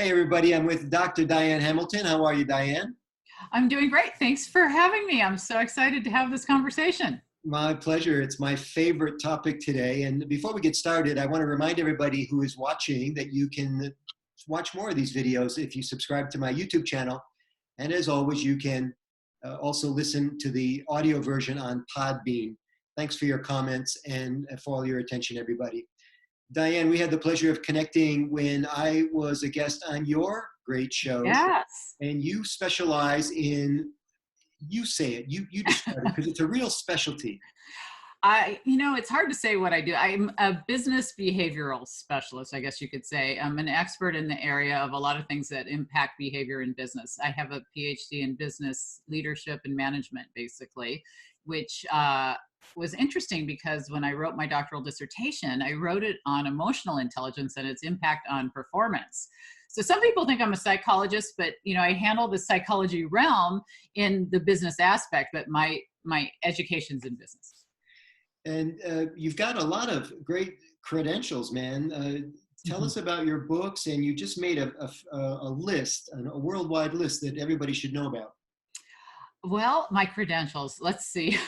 Hey everybody, I'm with Dr. Diane Hamilton. How are you, Diane? I'm doing great. Thanks for having me. I'm so excited to have this conversation. My pleasure. It's my favorite topic today. And before we get started, I want to remind everybody who is watching that you can watch more of these videos if you subscribe to my YouTube channel. And as always, you can also listen to the audio version on Podbean. Thanks for your comments and for all your attention, everybody. Diane, we had the pleasure of connecting when I was a guest on your great show. Yes. And you specialize in, you say it, you describe it, because it's a real specialty. It's hard to say what I do. I'm a business behavioral specialist, I guess you could say. I'm an expert in the area of a lot of things that impact behavior in business. I have a PhD in business leadership and management, basically, which was interesting because when I wrote my doctoral dissertation, I wrote it on emotional intelligence and its impact on performance. So some people think I'm a psychologist, but I handle the psychology realm in the business aspect, but my education's in business. And you've got a lot of great credentials, man. Tell us about your books, and you just made a list, a worldwide list that everybody should know about. Well, my credentials, let's see.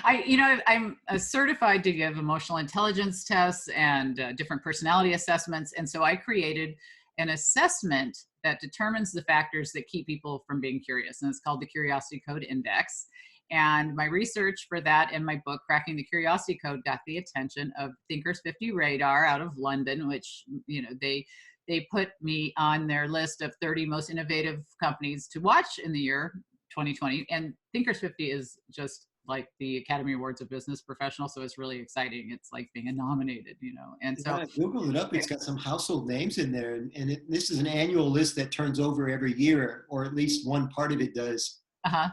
I'm certified to give emotional intelligence tests and different personality assessments. And so I created an assessment that determines the factors that keep people from being curious. And it's called the Curiosity Code Index. And my research for that and my book, Cracking the Curiosity Code, got the attention of Thinkers 50 Radar out of London, which, they put me on their list of 30 most innovative companies to watch in the year 2020. And Thinkers 50 is just like the Academy Awards of Business Professional. So it's really exciting. It's like being nominated, And so Yeah, Google it up. It's got some household names in there. And this is an annual list that turns over every year, or at least one part of it does.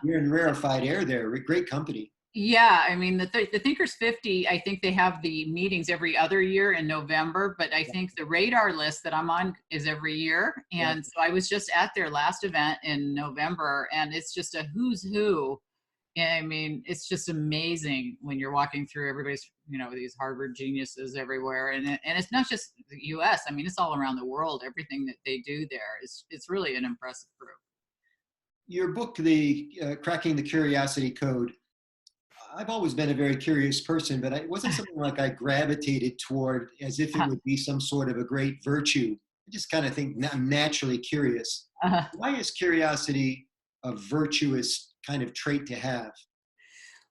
You're in rarefied air there. Great company. Yeah, I mean, the Thinkers 50, I think they have the meetings every other year in November, but I think the radar list that I'm on is every year. And so I was just at their last event in November, and it's just a who's who. I mean, it's just amazing when you're walking through everybody's, these Harvard geniuses everywhere. And it's not just the US. I mean, it's all around the world. Everything that they do there it's really an impressive group. Your book, the Cracking the Curiosity Code, I've always been a very curious person, but it wasn't something like I gravitated toward as if it would be some sort of a great virtue. I just kind of think I'm naturally curious. Why is curiosity a virtuous kind of trait to have?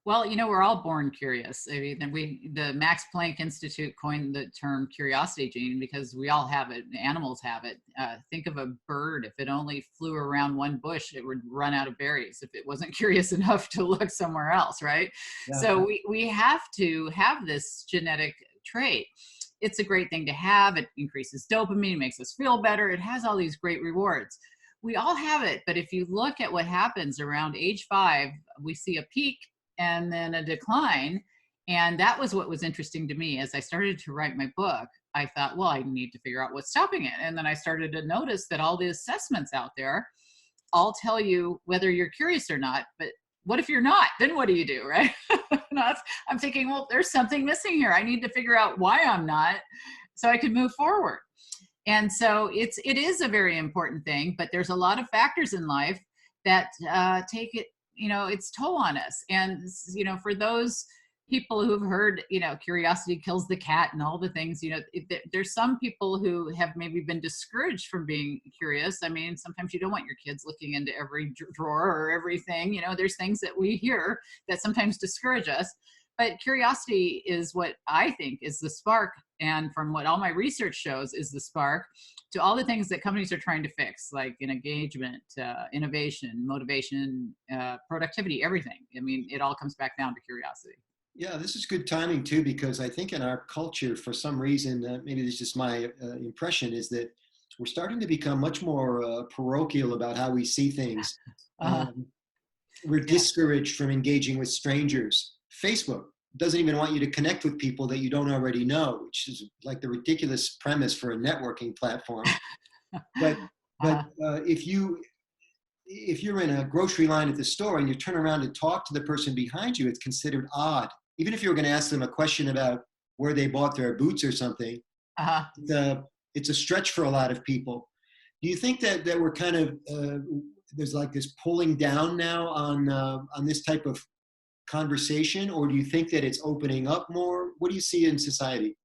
Well, we're all born curious. I mean, the Max Planck Institute coined the term curiosity gene because we all have it. Animals have it. Think of a bird. If it only flew around one bush, it would run out of berries if it wasn't curious enough to look somewhere else, right? Yeah. So we have to have this genetic trait. It's a great thing to have. It increases dopamine, makes us feel better. It has all these great rewards. We all have it, but if you look at what happens around age 5, we see a peak and then a decline. And that was what was interesting to me. As I started to write my book, I thought, well, I need to figure out what's stopping it. And then I started to notice that all the assessments out there all tell you whether you're curious or not. But what if you're not? Then what do you do, right? I'm thinking, well, there's something missing here. I need to figure out why I'm not so I can move forward. And so it is a very important thing, but there's a lot of factors in life that take it, its toll on us. And, for those people who've heard, curiosity kills the cat and all the things, there's some people who have maybe been discouraged from being curious. I mean, sometimes you don't want your kids looking into every drawer or everything, there's things that we hear that sometimes discourage us. But curiosity is what I think is the spark. And from what all my research shows is the spark to all the things that companies are trying to fix, like engagement, innovation, motivation, productivity, everything. I mean, it all comes back down to curiosity. Yeah, this is good timing too, because I think in our culture, for some reason, maybe this is just my impression, is that we're starting to become much more parochial about how we see things. We're discouraged from engaging with strangers. Facebook doesn't even want you to connect with people that you don't already know, which is like the ridiculous premise for a networking platform. But if you're in a grocery line at the store and you turn around and talk to the person behind you, it's considered odd. Even if you were going to ask them a question about where they bought their boots or something, it's a stretch for a lot of people. Do you think that we're kind of there's like this pulling down now on this type of conversation, or do you think that it's opening up more? What do you see in society?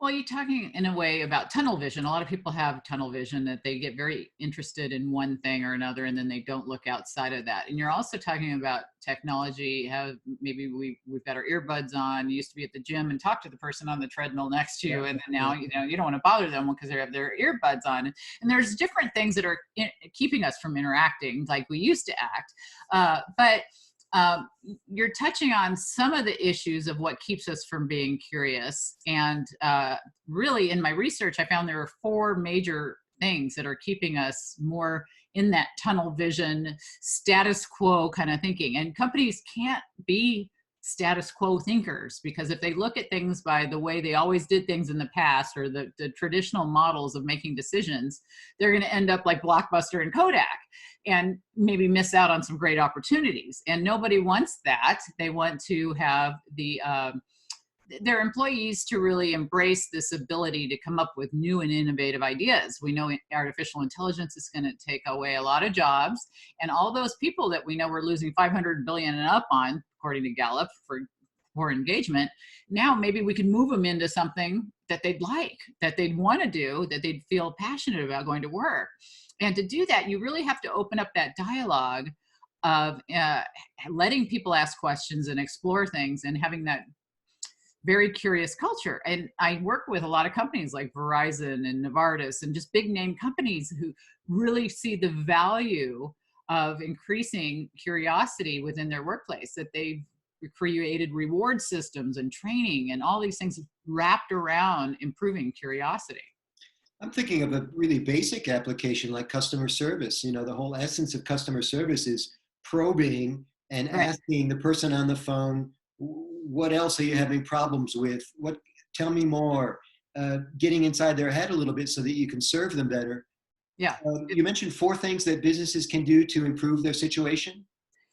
Well, you're talking in a way about tunnel vision. A lot of people have tunnel vision, that they get very interested in one thing or another, and then they don't look outside of that. And you're also talking about technology. How maybe we've got our earbuds on. You used to be at the gym and talk to the person on the treadmill next to you, and then now you don't want to bother them because they have their earbuds on. And there's different things that are keeping us from interacting like we used to act. But you're touching on some of the issues of what keeps us from being curious. And really, in my research, I found there are 4 major things that are keeping us more in that tunnel vision, status quo kind of thinking. And companies can't be status quo thinkers, because if they look at things by the way they always did things in the past, or the traditional models of making decisions, they're going to end up like Blockbuster and Kodak and maybe miss out on some great opportunities. And nobody wants that. They want to have their employees to really embrace this ability to come up with new and innovative ideas. We know artificial intelligence is going to take away a lot of jobs, and all those people that we know we're losing 500 billion and up on, according to Gallup, for poor engagement. Now maybe we can move them into something that they'd like, that they'd want to do, that they'd feel passionate about going to work. And to do that, you really have to open up that dialogue of letting people ask questions and explore things, and having that very curious culture. And I work with a lot of companies like Verizon and Novartis and just big name companies who really see the value of increasing curiosity within their workplace, that they've created reward systems and training and all these things wrapped around improving curiosity. I'm thinking of a really basic application like customer service. The whole essence of customer service is probing and Right. asking the person on the phone, what else are you having problems with? Tell me more. Getting inside their head a little bit so that you can serve them better. Yeah. You mentioned 4 things that businesses can do to improve their situation.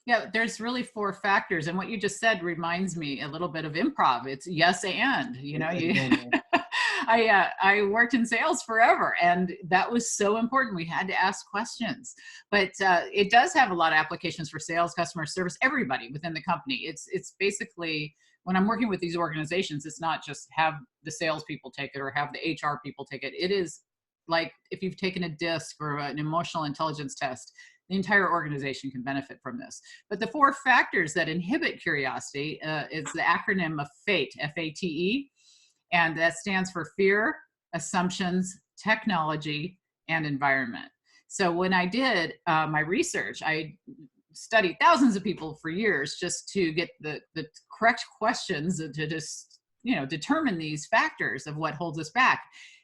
Yeah, there's really 4 factors. And what you just said reminds me a little bit of improv. It's yes and, Again, I worked in sales forever, and that was so important. We had to ask questions, but it does have a lot of applications for sales, customer service, everybody within the company. It's basically, when I'm working with these organizations, it's not just have the salespeople take it or have the HR people take it. It is like if you've taken a DISC or an emotional intelligence test, the entire organization can benefit from this. But the 4 factors that inhibit curiosity is the acronym of FATE, F-A-T-E, and that stands for fear, assumptions, technology, and environment. So when I did my research, I studied thousands of people for years just to get the correct questions to just, determine these factors of what holds us back.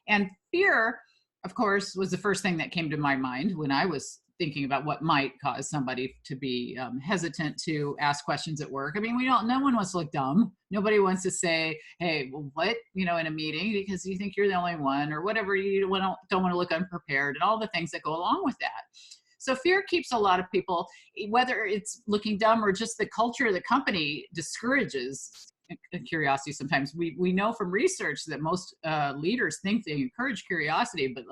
And fear, of course, was the first thing that came to my mind when I was thinking about what might cause somebody to be hesitant to ask questions at work. I mean, no one wants to look dumb. Nobody wants to say, hey, well, what, in a meeting, because you think you're the only one, or whatever. You don't want to look unprepared, and all the things that go along with that. So fear keeps a lot of people, whether it's looking dumb or just the culture of the company discourages curiosity. Sometimes we know from research that most leaders think they encourage curiosity, but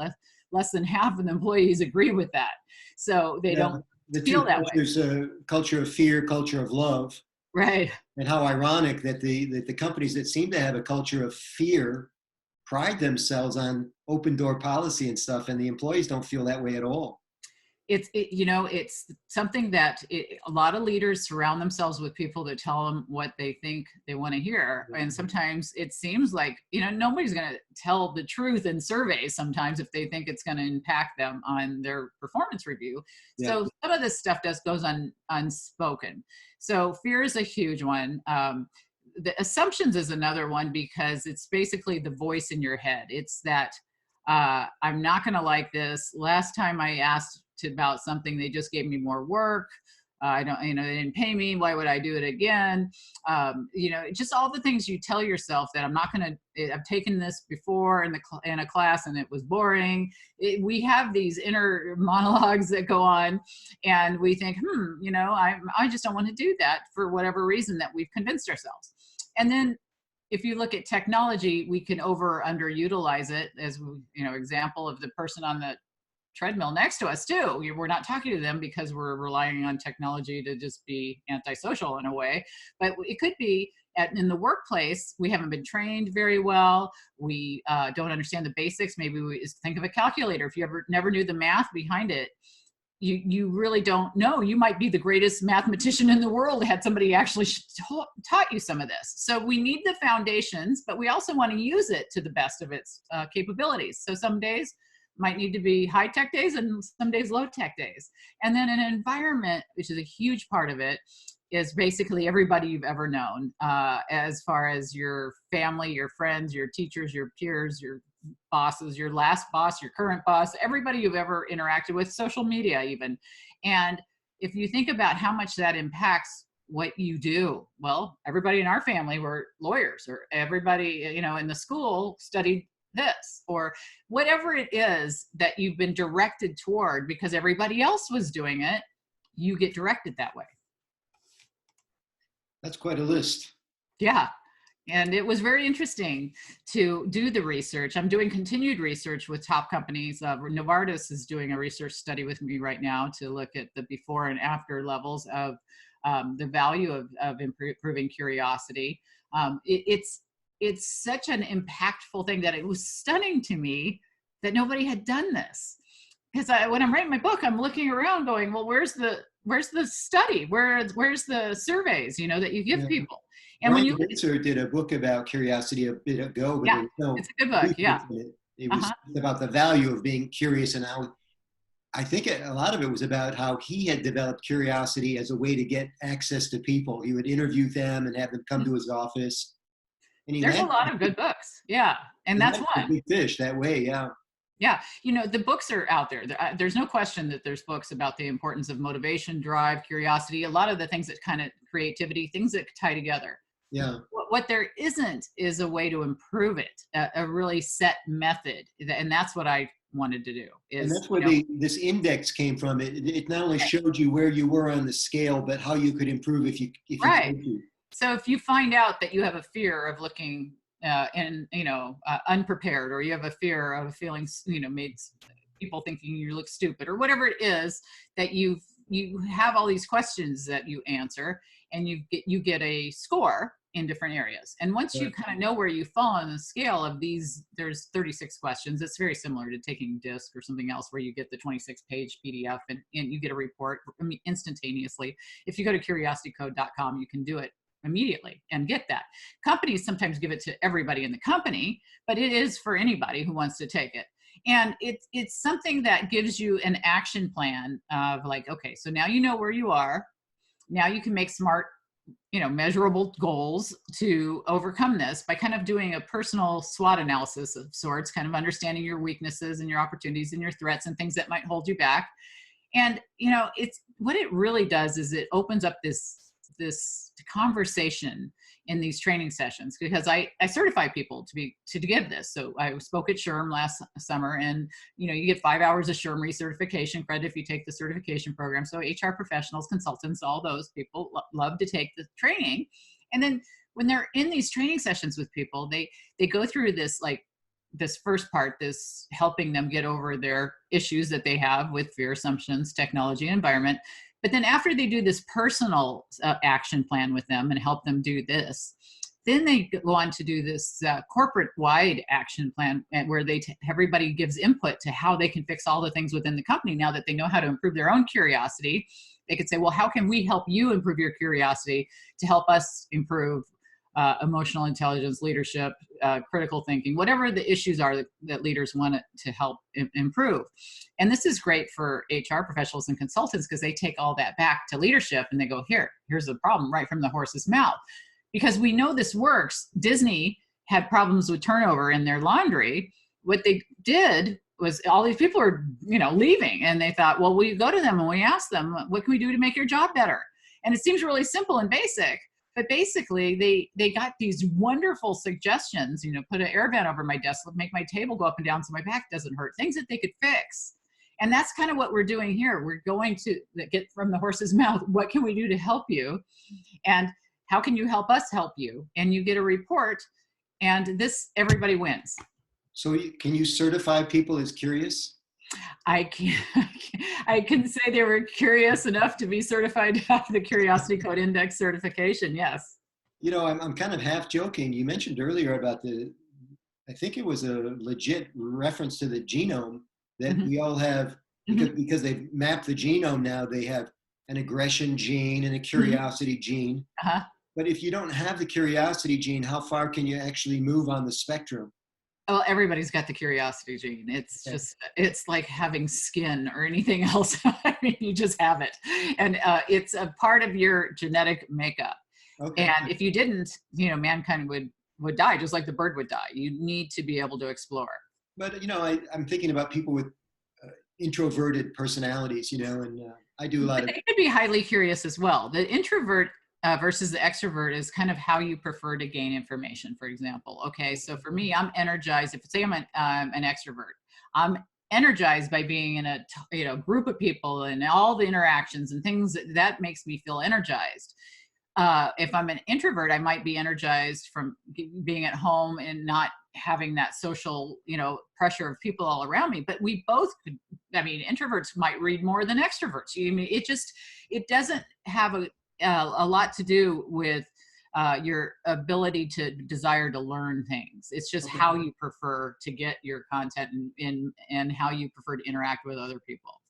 less than half of the employees agree with that. So they don't the feel two that way. cultures, culture of fear, culture of love. Right. And how ironic that the companies that seem to have a culture of fear pride themselves on open door policy and stuff, and the employees don't feel that way at all. It's something that a lot of leaders surround themselves with people that tell them what they think they want to hear. And sometimes it seems like, nobody's going to tell the truth in surveys sometimes if they think it's going to impact them on their performance review. Yeah. So some of this stuff goes unspoken. So fear is a huge one. The assumptions is another one, because it's basically the voice in your head. It's that I'm not going to like this. Last time I asked about something, they just gave me more work. They didn't pay me. Why would I do it again? Just all the things you tell yourself that I'm not going to, I've taken this before in a class and it was boring. We have these inner monologues that go on, and we think, I just don't want to do that for whatever reason that we've convinced ourselves. And then if you look at technology, we can over or underutilize it, as example of the person on the treadmill next to us too. We're not talking to them because we're relying on technology to just be antisocial in a way, but it could be in the workplace, we haven't been trained very well. We don't understand the basics. Maybe we just think of a calculator. If you never knew the math behind it, you really don't know. You might be the greatest mathematician in the world had somebody actually taught you some of this. So we need the foundations, but we also want to use it to the best of its capabilities. So some days might need to be high-tech days and some days low-tech days. And then an environment, which is a huge part of it, is basically everybody you've ever known, as far as your family, your friends, your teachers, your peers, your bosses, your last boss, your current boss, everybody you've ever interacted with, social media even. And if you think about how much that impacts what you do, well, everybody in our family were lawyers, or everybody, you know, in the school studied this, or whatever it is that you've been directed toward because everybody else was doing it, you get directed that way. That's quite a list. Yeah. And it was very interesting to do the research. I'm doing continued research with top companies. Novartis is doing a research study with me right now to look at the before and after levels of the value of improving curiosity. It's such an impactful thing that it was stunning to me that nobody had done this. Because when I'm writing my book, I'm looking around going, well, where's the study? Where's the surveys, you know, that you give people? And Brian when you Windsor did a book about curiosity a bit ago, but yeah, it's a good book. Yeah, it was about the value of being curious, and how I think a lot of it was about how he had developed curiosity as a way to get access to people. He would interview them and have them come to his office. And there's a lot of good books. Yeah, and that's one. Big fish that way. Yeah. Yeah, you know, the books are out there. There's no question that there's books about the importance of motivation, drive, curiosity, a lot of the things that kind of creativity, things that tie together. Yeah. What there isn't is a way to improve it, a really set method. And that's what I wanted to do. And that's where this index came from. It not only showed you where you were on the scale, but how you could improve if you right. So if you find out that you have a fear of looking unprepared, or you have a fear of feeling, made people thinking you look stupid, or whatever it is, that you have all these questions that you answer, and you get a score in different areas. And once you kind of know where you fall on the scale of these, there's 36 questions. It's very similar to taking DISC or something else, where you get the 26-page PDF and you get a report instantaneously. If you go to curiositycode.com, you can do it immediately and get that. Companies sometimes give it to everybody in the company, but it is for anybody who wants to take it. And it's something that gives you an action plan of like, okay, so now you know where you are. Now you can make smart, measurable goals to overcome this by kind of doing a personal SWOT analysis of sorts, kind of understanding your weaknesses and your opportunities and your threats and things that might hold you back. And, it's what it really does is it opens up this conversation in these training sessions, because I certify people to give this. So I spoke at SHRM last summer, and you get 5 hours of SHRM recertification credit if you take the certification program. So HR professionals, consultants, all those people love to take the training. And then when they're in these training sessions with people, they go through this first part, this helping them get over their issues that they have with fear, assumptions, technology, and environment. But then after they do this personal action plan with them and help them do this, then they go on to do this corporate-wide action plan, where everybody gives input to how they can fix all the things within the company. Now that they know how to improve their own curiosity, they could say, well, how can we help you improve your curiosity to help us improve emotional intelligence, leadership, critical thinking, whatever the issues are that leaders want to help improve. And this is great for HR professionals and consultants, because they take all that back to leadership and they go, here's the problem right from the horse's mouth. Because we know this works. Disney had problems with turnover in their laundry. What they did was all these people are, leaving, and they thought, well, we go to them and we ask them, what can we do to make your job better? And it seems really simple and basic. But basically, they got these wonderful suggestions, put an air vent over my desk, make my table go up and down so my back doesn't hurt, things that they could fix. And that's kind of what we're doing here. We're going to get from the horse's mouth, what can we do to help you? And how can you help us help you? And you get a report, and everybody wins. So can you certify people as curious? I can I can say they were curious enough to be certified to have the Curiosity Code Index certification. Yes. I'm kind of half joking. You mentioned earlier about I think it was a legit reference to the genome that Hmm. we all have Hmm. because they've mapped the genome now. They have an aggression gene and a Hmm. curiosity gene. Uh-huh. But if you don't have the curiosity gene, how far can you actually move on the spectrum? Well, everybody's got the curiosity gene. It's Okay. just, it's like having skin or anything else. I mean, you just have it. And it's a part of your genetic makeup. Okay. And if you didn't, mankind would die, just like the bird would die. You need to be able to explore. But I'm thinking about people with introverted personalities, and I do a lot But of. they could be highly curious as well. The introvert versus the extrovert is kind of how you prefer to gain information, for example. Okay, so for me, I'm energized. If say I'm an extrovert, I'm energized by being in a group of people and all the interactions and things that makes me feel energized. If I'm an introvert, I might be energized from being at home and not having that social, pressure of people all around me. But we both could, I mean, introverts might read more than extroverts. I mean, it doesn't have a lot to do with your ability to desire to learn things. It's just Okay. how you prefer to get your content and how you prefer to interact with other people.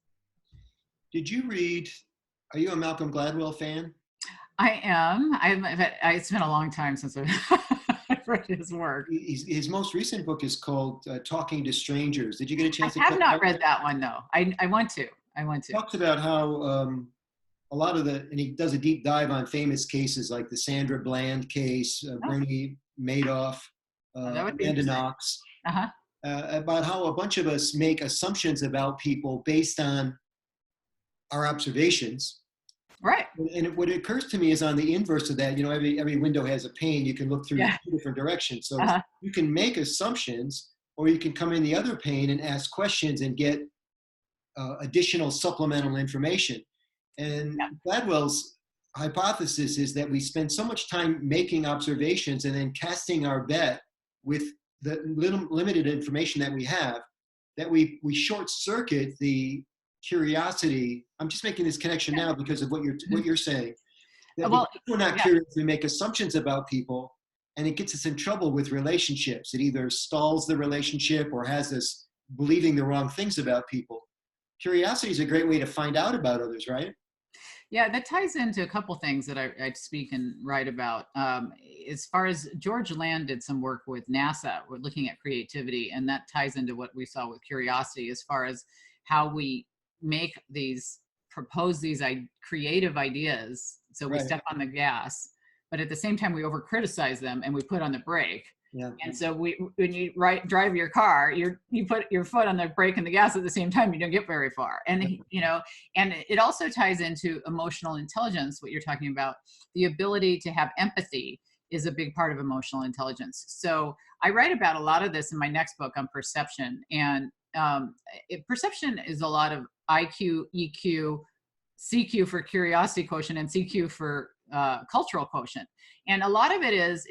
Did you read? Are you a Malcolm Gladwell fan? I am. It's been a long time since I've read his work. His most recent book is called Talking to Strangers. Did you get a I chance to have check not that read out? that one though. I want to. I want to. Talks about how a lot of and he does a deep dive on famous cases like the Sandra Bland case, Oh, Bernie Madoff, that would be Amanda interesting. Knox, Uh-huh. about how a bunch of us make assumptions about people based on our observations. Right. And what occurs to me is on the inverse of that, every window has a pane. You can look through Yeah. two different directions. So Uh-huh. you can make assumptions, or you can come in the other pane and ask questions and get additional supplemental information. And Yeah. Gladwell's hypothesis is that we spend so much time making observations and then casting our bet with the little limited information that we have, that we short circuit the curiosity. I'm just making this connection now because of Mhm. what you're saying. That Well, because we're not yeah. curious, we make assumptions about people, and it gets us in trouble with relationships. It either stalls the relationship or has us believing the wrong things about people. Curiosity is a great way to find out about others, right? Yeah, that ties into a couple things that I speak and write about. As far as George Land did some work with NASA, we're looking at creativity, and that ties into what we saw with curiosity as far as how we make propose these creative ideas. So we Right. step on the gas, but at the same time, we over criticize them and we put on the brake. Yeah. And so when you drive your car, you put your foot on the brake and the gas at the same time, you don't get very far. And, and it also ties into emotional intelligence, what you're talking about. The ability to have empathy is a big part of emotional intelligence. So I write about a lot of this in my next book on perception. And perception is a lot of IQ, EQ, CQ for curiosity quotient, and CQ for cultural quotient. And a lot of it is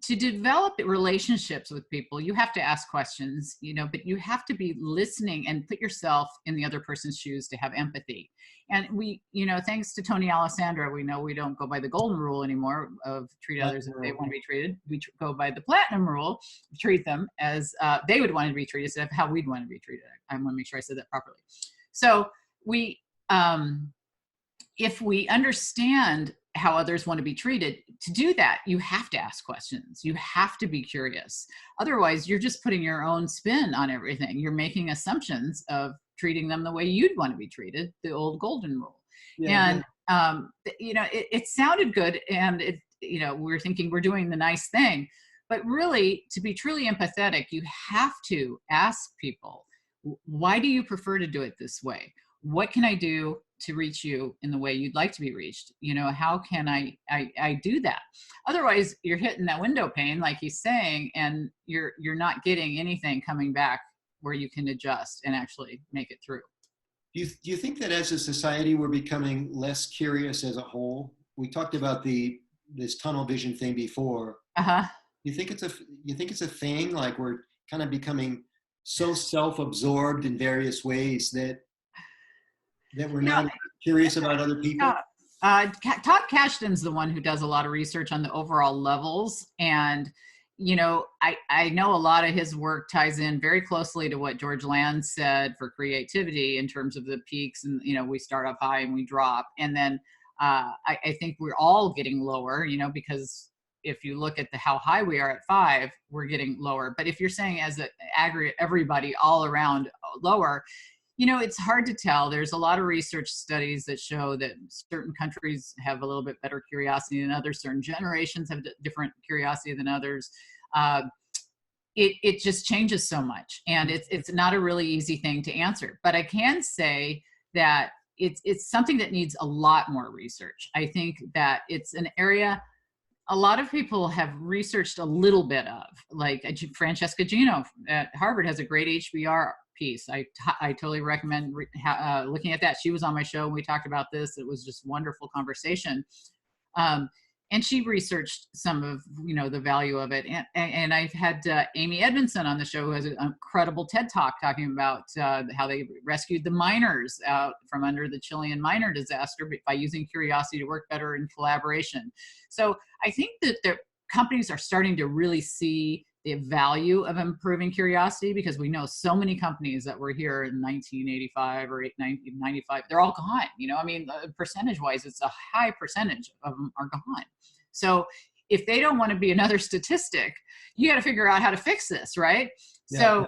to develop relationships with people, you have to ask questions, but you have to be listening and put yourself in the other person's shoes to have empathy. And we, thanks to Tony Alessandra, we know we don't go by the golden rule anymore of treat others as they want to be treated. We go by the platinum rule, treat them as they would want to be treated instead of how we'd want to be treated. I want to make sure I said that properly. So if we understand how others want to be treated, to do that, you have to ask questions. You have to be curious. Otherwise, you're just putting your own spin on everything. You're making assumptions of treating them the way you'd want to be treated, the old golden rule. Yeah. And, it sounded good. And we're thinking we're doing the nice thing. But really, to be truly empathetic, you have to ask people, why do you prefer to do it this way? What can I do to reach you in the way you'd like to be reached? How can I do that? Otherwise, you're hitting that window pane, like he's saying, and you're not getting anything coming back where you can adjust and actually make it through. Do you think that as a society we're becoming less curious as a whole? We talked about this tunnel vision thing before. Uh-huh. You think it's a thing, like we're kind of becoming so self-absorbed in various ways that we're You know, not curious about other people? yeah. Todd Kashdan's the one who does a lot of research on the overall levels. And, I know a lot of his work ties in very closely to what George Land said for creativity in terms of the peaks. And, we start up high and we drop. And then I think we're all getting lower, because if you look at how high we are at 5, we're getting lower. But if you're saying as an aggregate, everybody all around lower, it's hard to tell. There's a lot of research studies that show that certain countries have a little bit better curiosity than others. Certain generations have different curiosity than others. It just changes so much, and it's not a really easy thing to answer. But I can say that it's something that needs a lot more research. I think that it's an area a lot of people have researched a little bit of, like Francesca Gino at Harvard has a great HBR piece. I totally recommend looking at that. She was on my show and we talked about this. It was just wonderful conversation. And she researched some of, the value of it. And I've had Amy Edmondson on the show, who has an incredible TED Talk talking about how they rescued the miners out from under the Chilean miner disaster by using curiosity to work better in collaboration. So I think that the companies are starting to really see the value of improving curiosity, because we know so many companies that were here in 1985 or 1995, they're all gone. Percentage wise, it's a high percentage of them are gone. So if they don't want to be another statistic, you got to figure out how to fix this, right? Yeah. So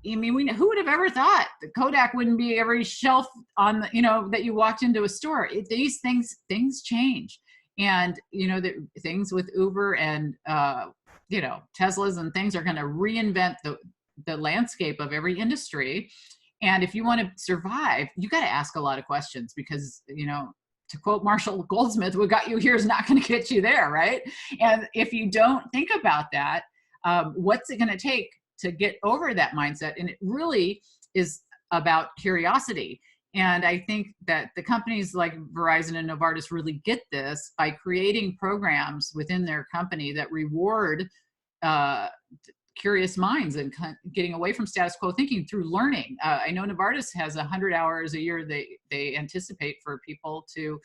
who would have ever thought that Kodak wouldn't be every shelf on the, that you walked into a store? These things change. And, the things with Uber and, Teslas and things are going to reinvent the landscape of every industry. And if you want to survive, you got to ask a lot of questions, because, to quote Marshall Goldsmith, what got you here is not going to get you there, right? And if you don't think about that, what's it going to take to get over that mindset? And it really is about curiosity. And I think that the companies like Verizon and Novartis really get this by creating programs within their company that reward curious minds and getting away from status quo thinking through learning. I know Novartis has 100 hours a year they anticipate for people to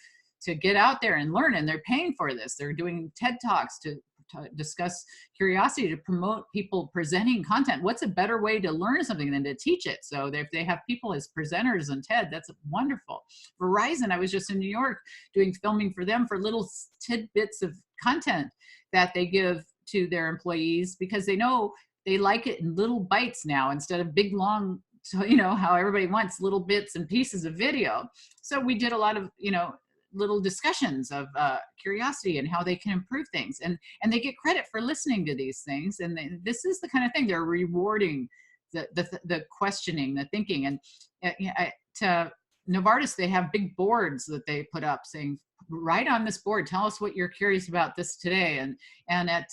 get out there and learn, and they're paying for this. They're doing TED Talks to discuss curiosity, to promote people presenting content. What's a better way to learn something than to teach it? So if they have people as presenters on TED, that's wonderful. Verizon, I was just in New York doing filming for them for little tidbits of content that they give to their employees, because they know they like it in little bites now instead of big, long, how everybody wants little bits and pieces of video. So we did a lot of, little discussions of curiosity and how they can improve things. And they get credit for listening to these things. And this is the kind of thing they're rewarding, the questioning, the thinking. And to Novartis, they have big boards that they put up saying, write on this board, tell us what you're curious about this today. And at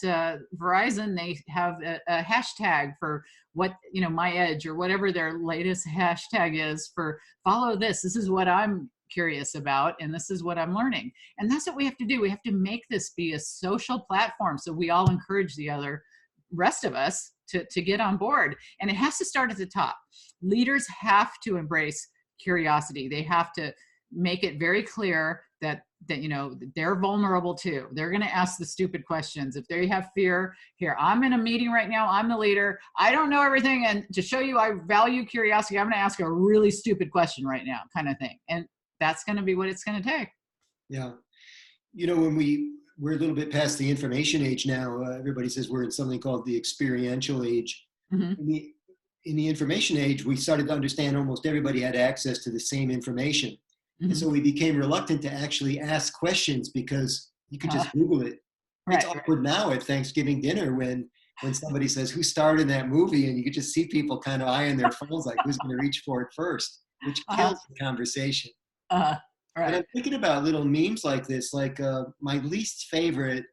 Verizon, they have a hashtag for what, my edge, or whatever their latest hashtag is for follow this. This is what I'm curious about, and this is what I'm learning. And that's what we have to do. We have to make this be a social platform, so we all encourage the rest of us to get on board. And it has to start at the top. Leaders have to embrace curiosity. They have to make it very clear that they're vulnerable too. They're going to ask the stupid questions. If they have fear, here, I'm in a meeting right now, I'm the leader, I don't know everything, and to show you I value curiosity, I'm going to ask a really stupid question right now, kind of thing. And that's going to be what it's going to take. Yeah. When we're a little bit past the information age now, everybody says we're in something called the experiential age. Mm-hmm. In the information age, we started to understand almost everybody had access to the same information. Mm-hmm. And so we became reluctant to actually ask questions, because you could just Google it. Right, it's awkward now at Thanksgiving dinner when somebody says, who starred in that movie? And you could just see people kind of eyeing their phones like, who's going to reach for it first, which kills the conversation. Right. And I'm thinking about little memes like this, like my least favorite,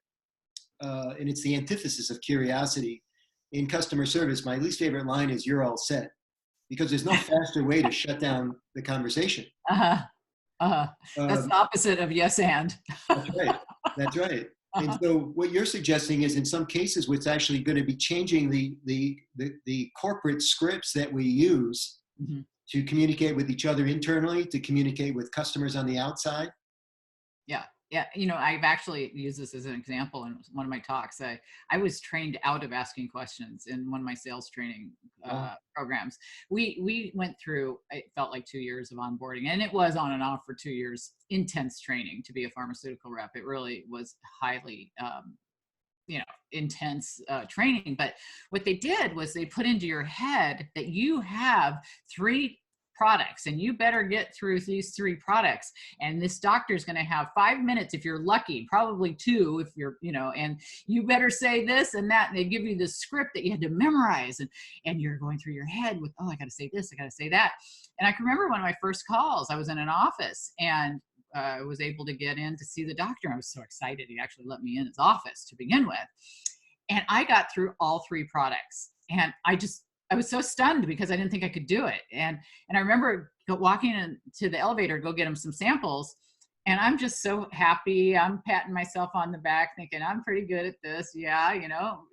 and it's the antithesis of curiosity. In customer service, my least favorite line is, you're all set, because there's no faster way to shut down the conversation. That's the opposite of yes and. That's right. And so what you're suggesting is in some cases, what's actually going to be changing the corporate scripts that we use Mhm. to communicate with each other internally, to communicate with customers on the outside. Yeah. Yeah. You know, I've actually used this as an example in one of my talks. I was trained out of asking questions in one of my sales training Oh, programs. We went through, it felt like 2 years of onboarding, and it was on and off for 2 years, intense training to be a pharmaceutical rep. It really was highly, intense training. But what they did was they put into your head that you have three products and you better get through these three products, and this doctor is going to have 5 minutes if you're lucky, probably two if you're, and you better say this and that, and they give you this script that you had to memorize, and you're going through your head with, oh, I got to say this, I got to say that. And I can remember one of my first calls, I was in an office, and I was able to get in to see the doctor. I was so excited. He actually let me in his office to begin with. And I got through all three products. And I was so stunned because I didn't think I could do it. And I remember walking into the elevator, go get him some samples. And I'm just so happy. I'm patting myself on the back thinking I'm pretty good at this. Yeah,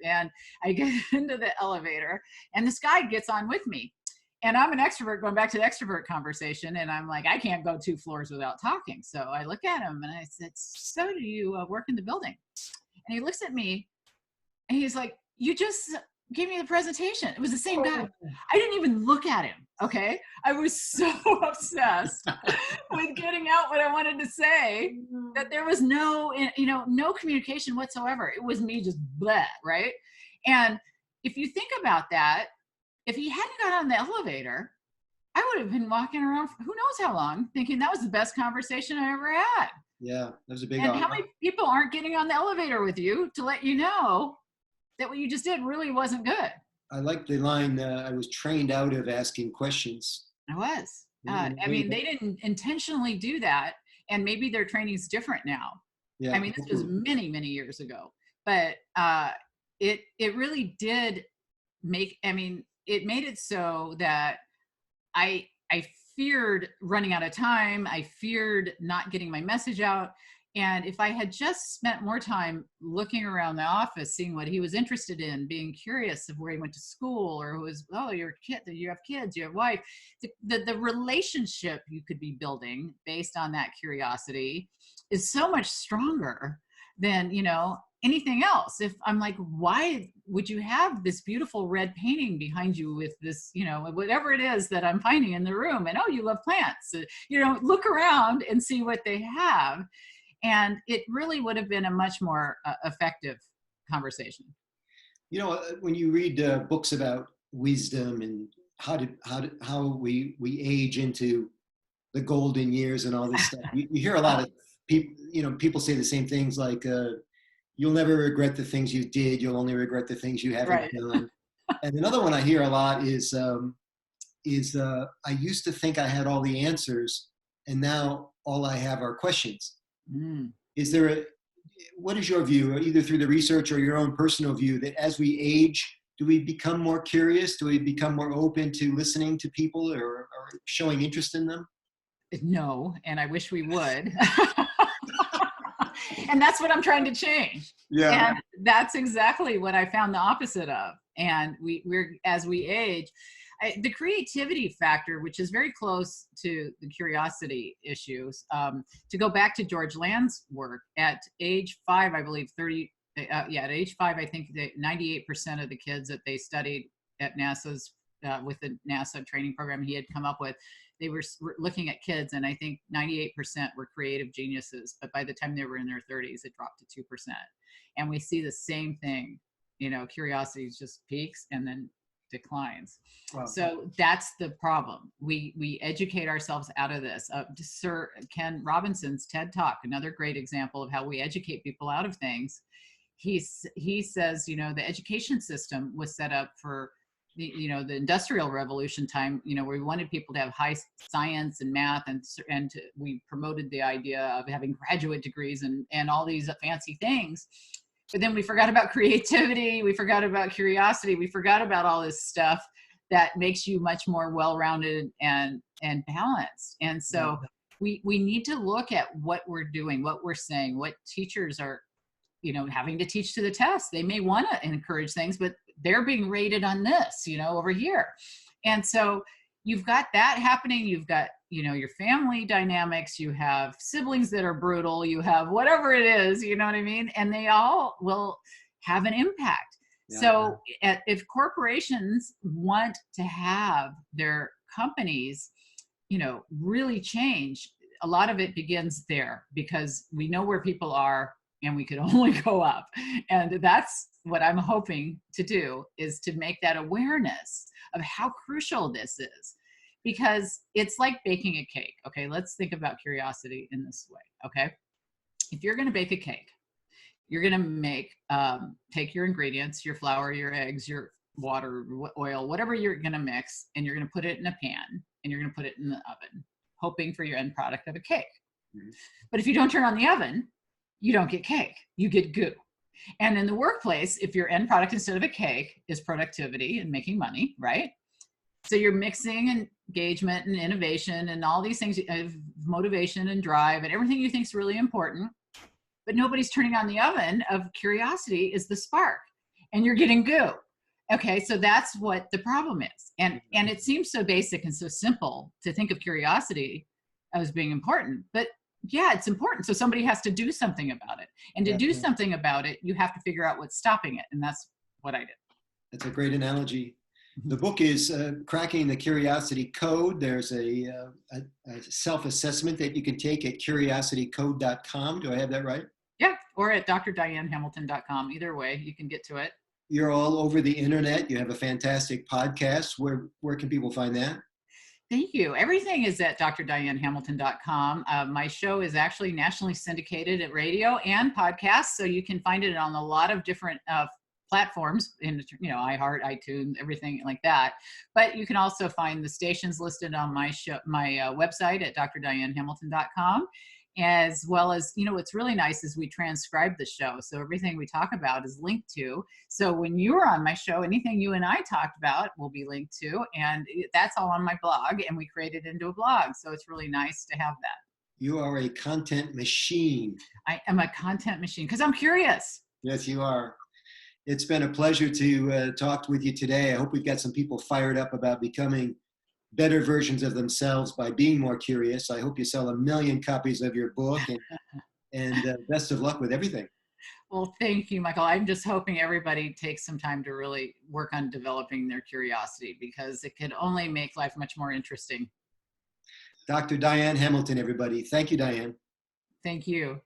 and I get into the elevator and this guy gets on with me. And I'm an extrovert, going back to the extrovert conversation. And I'm like, I can't go 2 floors without talking. So I look at him and I said, so do you work in the building? And he looks at me and he's like, you just gave me the presentation. It was the same guy. I didn't even look at him. Okay. I was so obsessed with getting out what I wanted to say that there was no communication whatsoever. It was me just bleh, right? And if you think about that, if he hadn't got on the elevator, I would have been walking around for who knows how long thinking that was the best conversation I ever had. yeah, that was a big. And how many people aren't getting on the elevator with you to let you know that what you just did really wasn't good? I like the line, I was trained out of asking questions. I was. Yeah, I mean, they didn't intentionally do that. And maybe their training's different now. yeah, I mean, this was many, many years ago. But it really did it made it so that I feared running out of time. I feared not getting my message out. And if I had just spent more time looking around the office, seeing what he was interested in, being curious of where he went to school, or you're a kid, you have kids, you have wife, the relationship you could be building based on that curiosity is so much stronger than, anything else. If I'm like, why would you have this beautiful red painting behind you with this, whatever it is that I'm finding in the room, and, oh, you love plants, look around and see what they have. And it really would have been a much more effective conversation. When you read books about wisdom and how we age into the golden years and all this stuff, you hear a lot of people, people say the same things like, you'll never regret the things you did. You'll only regret the things you haven't done. And another one I hear a lot is I used to think I had all the answers, and now all I have are questions. Mm. What is your view, either through the research or your own personal view, that as we age, do we become more curious? Do we become more open to listening to people or showing interest in them? No, and I wish we would. And that's what I'm trying to change. Yeah. And that's exactly what I found the opposite of. And as we age, the creativity factor, which is very close to the curiosity issues, to go back to George Land's work, at age 5, I believe at age 5, I think that 98% of the kids that they studied at NASA's, with the NASA training program he had come up with, they were looking at kids, and I think 98% were creative geniuses. But by the time they were in their 30s, it dropped to 2%. And we see the same thing. Curiosity just peaks and then declines. Wow. So that's the problem. We educate ourselves out of this. Sir Ken Robinson's TED Talk, another great example of how we educate people out of things. He says, the education system was set up for the Industrial Revolution time, where we wanted people to have high science and math, and we promoted the idea of having graduate degrees and all these fancy things. But then we forgot about creativity. We forgot about curiosity. We forgot about all this stuff that makes you much more well-rounded and balanced. And so we need to look at what we're doing, what we're saying, what teachers are having to teach to the test. They may want to encourage things, but they're being rated on this, over here. And so you've got that happening. You've got, your family dynamics, you have siblings that are brutal, you have whatever it is, you know what I mean? And they all will have an impact. Yeah. So if corporations want to have their companies, really change, a lot of it begins there, because we know where people are and we could only go up. And that's what I'm hoping to do, is to make that awareness of how crucial this is. Because it's like baking a cake. Okay, let's think about curiosity in this way. Okay, if you're going to bake a cake, you're going to take your ingredients, your flour, your eggs, your water, oil, whatever you're going to mix, and you're going to put it in a pan, and you're going to put it in the oven, hoping for your end product of a cake. Mm-hmm. But if you don't turn on the oven, you don't get cake, you get goo. And in the workplace, if your end product instead of a cake is productivity and making money, right? So you're mixing engagement and innovation and all these things, motivation and drive and everything you think is really important, but nobody's turning on the oven of curiosity is the spark, and you're getting goo. Okay, so that's what the problem is. And it seems so basic and so simple to think of curiosity as being important, but yeah, it's important. So somebody has to do something about it. And to do something about it, you have to figure out what's stopping it. And that's what I did. That's a great analogy. The book is Cracking the Curiosity Code. There's a self-assessment that you can take at curiositycode.com. Do I have that right? Yeah, or at drdianehamilton.com. Either way, you can get to it. You're all over the internet. You have a fantastic podcast. Where can people find that? Thank you. Everything is at drdianehamilton.com. My show is actually nationally syndicated at radio and podcasts, so you can find it on a lot of different platforms in, iHeart, iTunes, everything like that. But you can also find the stations listed on my website at drdianehamilton.com, as well as, what's really nice is we transcribe the show. So everything we talk about is linked to. So when you're on my show, anything you and I talked about will be linked to, and that's all on my blog, and we create it into a blog. So it's really nice to have that. You are a content machine. I am a content machine because I'm curious. Yes, you are. It's been a pleasure to talk with you today. I hope we've got some people fired up about becoming better versions of themselves by being more curious. I hope you sell 1 million copies of your book, and best of luck with everything. Well, thank you, Michael. I'm just hoping everybody takes some time to really work on developing their curiosity, because it can only make life much more interesting. Dr. Diane Hamilton, everybody. Thank you, Diane. Thank you.